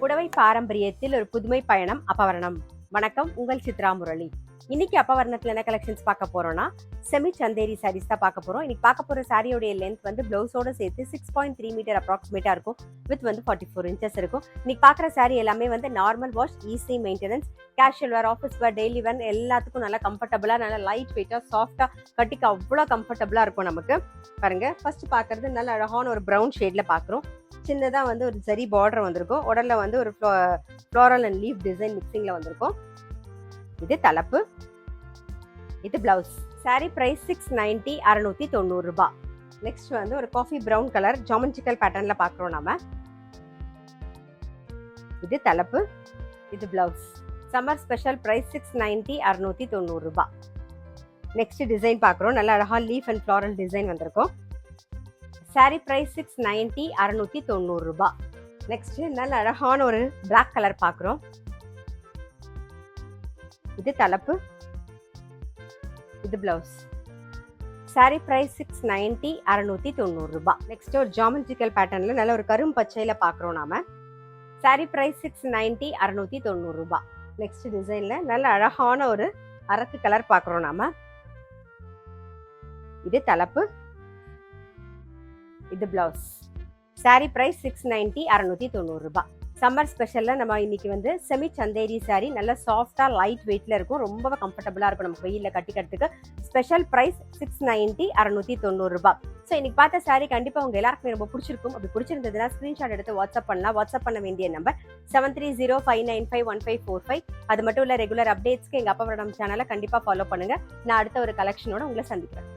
புடவை பாரம்பரியத்தில் ஒரு புதுமை பயணம் அப்பவரணம். வணக்கம், உங்கள் சித்ரா முரளி. இன்னைக்கு அப்பவரணத்துல என்ன கலெக்ஷன்ஸ் பார்க்க போறோம்னா செமி சந்தேரி சாரீஸ் தான் பார்க்க போறோம். இன்னைக்கு பார்க்க போற சாரியோடைய லென்த் வந்து பிளவுஸோட சேர்த்து 6.3 மீட்டர் அப்ராக்சிமேட்டா இருக்கும். வித் வந்து 44 இன்ச்சஸ் இருக்கும். இன்னைக்கு பார்க்குற சாரி எல்லாமே வந்து normal wash, easy maintenance, casual வேர், ஆஃபீஸ் வேர், டெய்லி வேர் எல்லாத்துக்கும் நல்லா கம்ஃபர்டபுளா, நல்லா லைட் வெயிட்டா, சாஃப்டா, கட்டிக்கு அவ்வளோ கம்ஃபர்டபுளா இருக்கும் நமக்கு. பாருங்க, ஃபர்ஸ்ட் பார்க்கறது நல்ல அழகான ஒரு ப்ரௌன் ஷேட்ல பார்க்குறோம். சின்னதாக வந்து ஒரு சரி பார்டர் வந்திருக்கும். உடல்ல வந்து ஒரு ஃப்ளோரல் அண்ட் லீஃப் டிசைன் மிக்சிங்ல வந்திருக்கும். இது தலைப்பு, இது பிளவுஸ். சாரி பிரைஸ் 690, 690 ரூபாய். நெக்ஸ்ட் வந்து ஒரு காஃபி ப்ரௌன் கலர் ஜாமெட்ரிக்கல் பேட்டர்ன்ல பார்க்குறோம் நாம. இது தலைப்பு, இது பிளவுஸ். சம்மர் ஸ்பெஷல் பிரைஸ் 690, 690 ரூபாய். நெக்ஸ்ட் டிசைன் பார்க்குறோம். நல்ல அழகா லீஃப் அண்ட் ஃப்ளாரல் டிசைன் வந்திருக்கும். சாரி பிரைஸ் 690, 690 ரூபாய். நெக்ஸ்ட் நல்ல அழகான ஒரு பிளாக் கலர் பார்க்குறோம். இது தலைப்பு, இது பிளவுஸ். சாரி பிரைஸ் 690, 690 ரூபாய். நெக்ஸ்ட் ஒரு ஜாமெட்ரிக்கல் பேட்டர்ன்ல நல்ல ஒரு கரும் பச்சையில பார்க்குறோம் நாம. சாரி பிரைஸ் 690, 690 ரூபாய். நெக்ஸ்ட் டிசைன்ல நல்ல அழகான ஒரு அரக்கு கலர் பார்க்குறோம் நாம. இது தலைப்பு, இது பிளவுஸ். சாரி பிரைஸ் 690, 690 ரூபாய். சம்மர் ஸ்பெஷல்ல நம்ம இன்னைக்கு வந்து செமி சந்தேரி சாரி நல்ல சாஃப்டா லைட் வெயிட்ல இருக்கும். ரொம்ப கம்ஃபர்டபுளா இருக்கும் நமக்கு வெயில்ல கட்டிக்கிறதுக்கு. ஸ்பெஷல் பிரைஸ் 690, 690 ரூபாய். ஸோ இன்னைக்கு பார்த்த சாரி கண்டிப்பா உங்க எல்லாருக்குமே ரொம்ப பிடிச்சிருக்கும். அப்படி பிடிச்சிருந்ததுன்னா ஸ்கிரீன்ஷாட் எடுத்து வாட்ஸ்அப் பண்ணலாம். வாட்ஸ்அப் பண்ண வேண்டிய நம்பர் 7305951545. அது மட்டும் இல்ல, ரெகுலர் அப்டேட்ஸ்க்கு எங்க அப்பவரணம் சேனலை கண்டிப்பா ஃபாலோ பண்ணுங்க. நான் அடுத்த ஒரு கலெக்ஷனோட உங்களை சந்திக்கிறேன்.